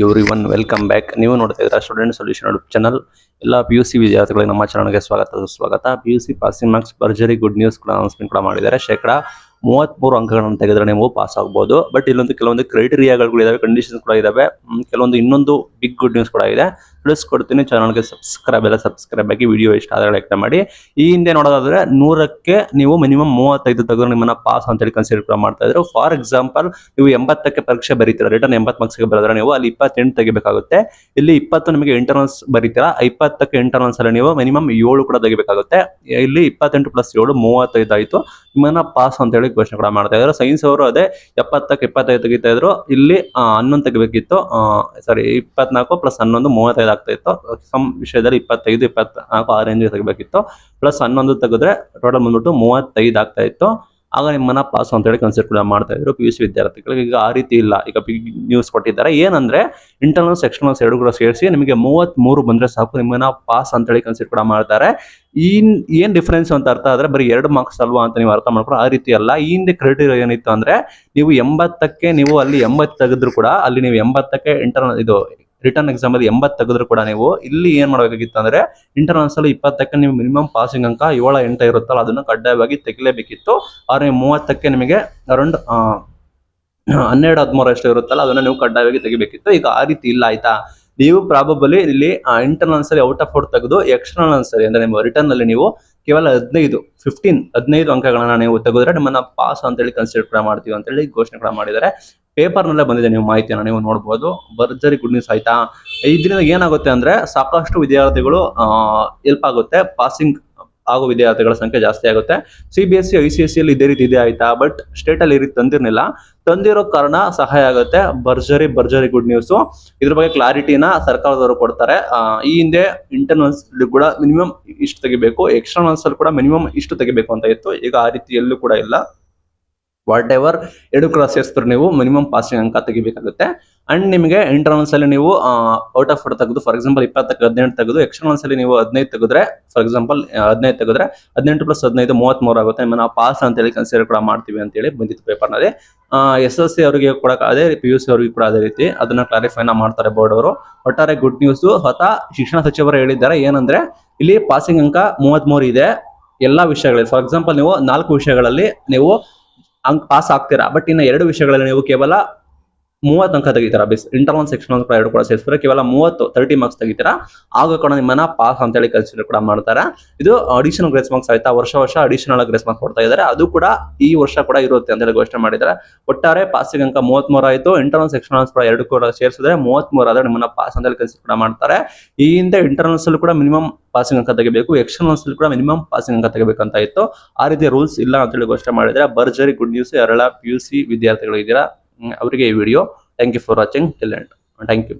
Everyone welcome back. ನೀವು ನೋಡ್ತಾ ಇದ್ದೀರಾ ಸ್ಟೂಡೆಂಟ್ ಸೊಲ್ಯೂಷನ್ ಯೂಟ್ಯೂಬ್ ಚಾನಲ್. ಎಲ್ಲ PUC ವಿದ್ಯಾರ್ಥಿಗಳಿಗೆ ನಮ್ಮ ಚಾನಲ್ಗೆ ಸುಸ್ವಾಗತ. PUC ಪಾಸಿಂಗ್ ಮಾರ್ಕ್ಸ್ ಭರ್ಜರಿ ಗುಡ್ ನ್ಯೂಸ್ ಕೂಡ ಅನೌನ್ಸ್ಮೆಂಟ್ ಕೂಡ ಮಾಡಿದ್ದಾರೆ. ಶೇಕಡ 33 ಅಂಕಗಳನ್ನು ತೆಗೆದ್ರೆ ನೀವು ಪಾಸ್ ಆಗಬಹುದು. ಬಟ್ ಇಲ್ಲೊಂದು ಕೆಲವೊಂದು ಕ್ರೈಟೀರಿಯಾಗಳು ಇದಾವೆ, ಕಂಡೀಷನ್ಸ್ ಕೂಡ ಇದಾವೆ. ಕೆಲವೊಂದು ಇನ್ನೊಂದು ಬಿಗ್ ಗುಡ್ ನ್ಯೂಸ್ ಕೂಡ ಇದೆ, ತಿಳಿಸ್ಕೊಡ್ತೀನಿ. ಚಾನಲ್ಗೆ ಸಬ್ಸ್ಕ್ರೈಬ್ ಆಗಿ ವಿಡಿಯೋ ಇಷ್ಟ ಆದರೆ ಲೈಕ್ ಮಾಡಿ. ಈ ಹಿಂದೆ ನೋಡೋದಾದ್ರೆ 100ಕ್ಕೆ ನೀವು ಮಿನಿಮಮ್ 35 ತೆಗೆದ್ರೆ ನಿಮ್ಮನ್ನ ಪಾಸ್ ಅಂತ ಹೇಳಿ ಕನ್ಸಿಡರ್ ಮಾಡ್ತಾ ಇದ್ರು. ಫಾರ್ ಎಕ್ಸಾಂಪಲ್, ನೀವು 80ಕ್ಕೆ ಪರೀಕ್ಷೆ ಬರೀತೀರಾ, ರಿಟರ್ನ್ 80 ಮಾರ್ಕ್ಸ್ಗೆ ಬರೆದ್ರೆ ನೀವು ಅಲ್ಲಿ 28 ತೆಗಿಬೇಕಾಗುತ್ತೆ. ಇಲ್ಲಿ 20 ನಿಮಗೆ ಇಂಟರ್ನಲ್ಸ್ ಬರೀತೀರಾ, 20ಕ್ಕೆ ಇಂಟರ್ನಲ್ಸ್ ಅಲ್ಲಿ ನೀವು ಮಿನಿಮಮ್ 7 ಕೂಡ ತೆಗಿಬೇಕಾಗುತ್ತೆ. ಇಲ್ಲಿ 28 + 7 35 ಆಯ್ತು. ನಿಮ್ಮನ್ನ ಪಾಸ್ ಅಂತ ಹೇಳಿ ಘೋಷಣೆ ಕೂಡ ಮಾಡ್ತಾ ಇದ್ರು. ಸೈನ್ಸ್ ಅವರು ಅದೇ 70ಕ್ಕೆ 25 ತೆಗಿತಾ ಇದ್ರು. ಇಲ್ಲಿ 11 ತೆಗಿಬೇಕಿತ್ತು. ಸಾರಿ, 24 + 11 35 ಆಗ್ತಾ ಇತ್ತು. ಸಮ್ ವಿಷಯದಲ್ಲಿ 25 24 ಆ ರೇಂಜ್ ತೆಗಿಬೇಕಿತ್ತು. ಪ್ಲಸ್ 11 ತೆಗೆದ್ರೆ ಟೋಟಲ್ ಬಂದ್ಬಿಟ್ಟು 35 ಆಗ್ತಾ ಇತ್ತು. ಆಗ ನಿಮ್ಮನ್ನ ಪಾಸ್ ಅಂತ ಹೇಳಿ ಕನ್ಸಿಡರ್ ಕೂಡ ಮಾಡ್ತಾ ಇದ್ರು PUC ವಿದ್ಯಾರ್ಥಿಗಳಿಗೆ. ಈಗ ಆ ರೀತಿ ಇಲ್ಲ. ಈಗ ಬಿಗ್ ನ್ಯೂಸ್ ಕೊಟ್ಟಿದ್ದಾರೆ. ಏನಂದ್ರೆ ಇಂಟರ್ನಲ್ಸ್ ಎಕ್ಸ್ಟರ್ನಲ್ಸ್ ಎರಡು ಕೂಡ ಸೇರಿಸಿ ನಿಮಗೆ 33 ಬಂದ್ರೆ ಸಾಕು, ನಿಮ್ಮನ್ನ ಪಾಸ್ ಅಂತ ಹೇಳಿ ಕನ್ಸಿಡರ್ ಕೂಡ ಮಾಡ್ತಾರೆ. ಏನ್ ಡಿಫರೆನ್ಸ್ ಅಂತ ಅರ್ಥ ಆದ್ರೆ ಬರೀ 2 ಮಾರ್ಕ್ಸ್ ಅಲ್ವಾ ಅಂತ ನೀವು ಅರ್ಥ ಮಾಡ್ಕೊಂಡು, ಆ ರೀತಿ ಅಲ್ಲ. ಈ ಹಿಂದೆ ಕ್ರೈಟೀರಿಯಾ ಏನಿತ್ತು ಅಂದ್ರೆ, ನೀವು 80ಕ್ಕೆ ನೀವು ಅಲ್ಲಿ 80 ತೆಗೆದ್ರು ಕೂಡ, ಅಲ್ಲಿ ನೀವು 80ಕ್ಕೆ ಇಂಟರ್ನಲ್ ಇದು ರಿಟರ್ನ್ ಎಕ್ಸಾಮ್ ಅಲ್ಲಿ 80 ತೆಗೆದ್ರು ಕೂಡ ನೀವು ಇಲ್ಲಿ ಏನ್ ಮಾಡಬೇಕಾಗಿತ್ತು ಅಂದ್ರೆ, ಇಂಟರ್ನಲ್ಸ್ ಅಲ್ಲಿ 20ಕ್ಕೆ ನೀವು ಮಿನಿಮಮ್ ಪಾಸಿಂಗ್ ಅಂಕ 7 8 ಇರುತ್ತಲ್ಲ, ಅದನ್ನ ಕಡ್ಡಾಯವಾಗಿ ತೆಗಿಲೇಬೇಕಿತ್ತು. ಆದ್ರೆ 30ಕ್ಕೆ ನಿಮಗೆ ಅರೌಂಡ್ 12 13 ಅಷ್ಟು ಇರುತ್ತಲ್ಲ, ಅದನ್ನ ನೀವು ಕಡ್ಡಾಯವಾಗಿ ತೆಗಿಬೇಕಿತ್ತು. ಈಗ ಆ ರೀತಿ ಇಲ್ಲ, ಆಯ್ತಾ. ನೀವು ಪ್ರಾಬಬಲಿ ಇಲ್ಲಿ ಇಂಟರ್ನಲ್ಸ್ ಅಲ್ಲಿ ಔಟ್ ಆಫ್ ಔಟ್ ತೆಗೆದು ಎಕ್ಸ್ಟರ್ನಲ್ಸ್ ಅಲ್ಲಿ ಅಂದ್ರೆ ನಿಮ್ಮ ರಿಟರ್ನ್ ಅಲ್ಲಿ ನೀವು ಕೇವಲ 15 ಅಂಕಗಳನ್ನ ನೀವು ತೆಗೆದ್ರೆ ನಿಮ್ಮನ್ನ ಪಾಸ್ ಅಂತ ಹೇಳಿ ಕನ್ಸಿಡರ್ ಕೂಡ ಮಾಡ್ತೀವಿ ಅಂತ ಹೇಳಿ ಘೋಷಣೆ ಕೂಡ ಮಾಡಿದ್ದಾರೆ. ಪೇಪರ್ ನಲ್ಲೇ ಬಂದಿದೆ, ನೀವು ಮಾಹಿತಿಯನ್ನು ನೀವು ನೋಡಬಹುದು. ಭರ್ಜರಿ ಗುಡ್ ನ್ಯೂಸ್, ಆಯ್ತಾ. ಇದರಿಂದ ಏನಾಗುತ್ತೆ ಅಂದ್ರೆ, ಸಾಕಷ್ಟು ವಿದ್ಯಾರ್ಥಿಗಳು ಹೆಲ್ಪ್ ಆಗುತ್ತೆ. ಪಾಸಿಂಗ್ ಆಗೋ ವಿದ್ಯಾರ್ಥಿಗಳ ಸಂಖ್ಯೆ ಜಾಸ್ತಿ ಆಗುತ್ತೆ. CBSE ICSE ಅಲ್ಲಿ ಇದೇ ರೀತಿ ಇದೆ, ಆಯ್ತಾ. ಬಟ್ ಸ್ಟೇಟ್ ಅಲ್ಲಿ ಈ ರೀತಿ ತಂದಿರೋ ಕಾರಣ ಸಹಾಯ ಆಗುತ್ತೆ. ಭರ್ಜರಿ ಗುಡ್ ನ್ಯೂಸ್. ಇದ್ರ ಬಗ್ಗೆ ಕ್ಲಾರಿಟಿನ ಸರ್ಕಾರದವರು ಕೊಡ್ತಾರೆ. ಈ ಹಿಂದೆ ಇಂಟರ್ನಲ್ಸ್ ಕೂಡ ಮಿನಿಮಮ್ ಇಷ್ಟು ತೆಗಿಬೇಕು, ಎಕ್ಸ್ಟರ್ನಲ್ಸ್ ಅಲ್ಲಿ ಕೂಡ ಮಿನಿಮಮ್ ಇಷ್ಟು ತೆಗಿಬೇಕು ಅಂತ ಇತ್ತು. ಈಗ ಆ ರೀತಿ ಎಲ್ಲೂ ಕೂಡ ಇಲ್ಲ. ವಾಟ್ ಎವರ್ 2 ಕ್ರಾಸ್ ಸೇರಿಸಿದ್ರೆ ನೀವು ಮಿನಿಮಮ್ ಪಾಸಿಂಗ್ ಅಂಕ ತೆಗಿಬೇಕಾಗುತ್ತೆ. ಅಂಡ್ ನಿಮಗೆ ಇಂಟರ್ನಲ್ಸ್ ಅಲ್ಲಿ ನೀವು ಔಟ್ ಆಫ್ ಔಟ್ ತೆಗೆದು, ಫಾರ್ ಎಕ್ಸಾಂಪಲ್ 20ಕ್ಕೆ 18 ತೆಗೆದು, ಎಕ್ಸ್ಟರ್ನಲ್ಸ್ ಅಲ್ಲಿ ನೀವು 15 ತೆಗೆದ್ರೆ, ಫಾರ್ ಎಕ್ಸಾಂಪಲ್ 15 ತೆಗೆದ್ರೆ 18 + 15 33 ಆಗುತ್ತೆ. ನಿಮ್ಮನ್ನ ಪಾಸ್ ಅಂತ ಹೇಳಿ ಕನ್ಸಿಡರ್ ಕೂಡ ಮಾಡ್ತೀವಿ ಅಂತ ಹೇಳಿ ಬಂದಿತ್ತು ಪೇಪರ್ ನಲ್ಲಿ. SSC ಅವರಿಗೆ ಕೂಡ ಅದೇ, PUC ಅವರಿಗೆ ಕೂಡ ಅದೇ ರೀತಿ ಅದನ್ನ ಕ್ಲಾರಿಫೈನ ಮಾಡ್ತಾರೆ ಬೋರ್ಡ್ ಅವರು. ಒಟ್ಟಾರೆ ಗುಡ್ ನ್ಯೂಸ್. ಸ್ವತಃ ಶಿಕ್ಷಣ ಸಚಿವರು ಹೇಳಿದ್ದಾರೆ. ಏನಂದ್ರೆ, ಇಲ್ಲಿ ಪಾಸಿಂಗ್ ಅಂಕ 33 ಇದೆ ಎಲ್ಲಾ ವಿಷಯಗಳಲ್ಲಿ. ಫಾರ್ ಎಕ್ಸಾಂಪಲ್, ನೀವು 4 ವಿಷಯಗಳಲ್ಲಿ ನೀವು ಪಾಸ್ ಆಗ್ತೀರಾ, ಬಟ್ ಇನ್ನು 2 ವಿಷಯಗಳಲ್ಲಿ ನೀವು ಕೇವಲ 30 ಅಂಕ ತೆಗಿತೀರಾ. ಇಂಟರ್ನಲ್ ಸೆಕ್ಷನ್ ಎರಡು ಕೂಡ ಸೇರಿಸಿದ್ರೆ ಕೇವಲ 30 ಮಾರ್ಕ್ಸ್ ತೆಗಿತೀರಾ. ಆಗ ಕೂಡ ನಿಮ್ಮನ್ನ ಪಾಸ್ ಅಂತ ಹೇಳಿ ಕನ್ಸಿಡರ್ ಕೂಡ ಮಾಡ್ತಾರೆ. ಇದು ಅಡಿಷನಲ್ ಗ್ರೇಸ್ ಮಾರ್ಕ್ಸ್, ಆಯ್ತಾ. ವರ್ಷ ಅಡಿಷನಲ್ ಗ್ರೇಸ್ ಮಾರ್ಕ್ಸ್ ಕೊಡ್ತಾ ಇದ್ದಾರೆ. ಅದು ಕೂಡ ಈ ವರ್ಷ ಕೂಡ ಇರುತ್ತೆ ಅಂತ ಹೇಳಿ ಘೋಷಣೆ ಮಾಡಿದ್ದಾರೆ. ಒಟ್ಟಾರೆ ಪಾಸಿಂಗ್ ಅಂಕ 33 ಆಯ್ತು. ಇಂಟರ್ನಲ್ ಸೆಕ್ಷನ್ ಕೂಡ ಎರಡು ಕೂಡ ಸೇರಿಸಿದ್ರೆ 33 ಆದ್ರೆ ನಿಮ್ಮನ್ನ ಪಾಸ್ ಅಂತ ಹೇಳಿ ಕನ್ಸಿಡರ್ ಕೂಡ ಮಾಡ್ತಾರೆ. ಈ ಹಿಂದೆ ಇಂಟರ್ನಲ್ಸ್ ಅಲ್ಲಿ ಕೂಡ ಮಿನಿಮಮ್ ಪಾಸಿಂಗ್ ಅಂಕ ತೆಗಿಬೇಕು, ಎಕ್ಸ್ಟರ್ನಲ್ಸ್ ಅಲ್ಲಿ ಕೂಡ ಮಿನಿಮಮ್ ಪಾಸಿಂಗ್ ಅಂಕ ತೆಗಿಬೇಕಂತ ಇತ್ತು. ಆ ರೀತಿ ರೂಲ್ಸ್ ಇಲ್ಲ ಅಂತ ಹೇಳಿ ಘೋಷಣೆ ಮಾಡಿದ್ರೆ ಭರ್ಜರಿ ಗುಡ್ ನ್ಯೂಸ್. ಯಾರೆಲ್ಲ PUC ವಿದ್ಯಾರ್ಥಿಗಳು ಇದ್ದೀರಾ ಅವರಿಗೆ ಈ video. Thank you for watching till end. Thank you.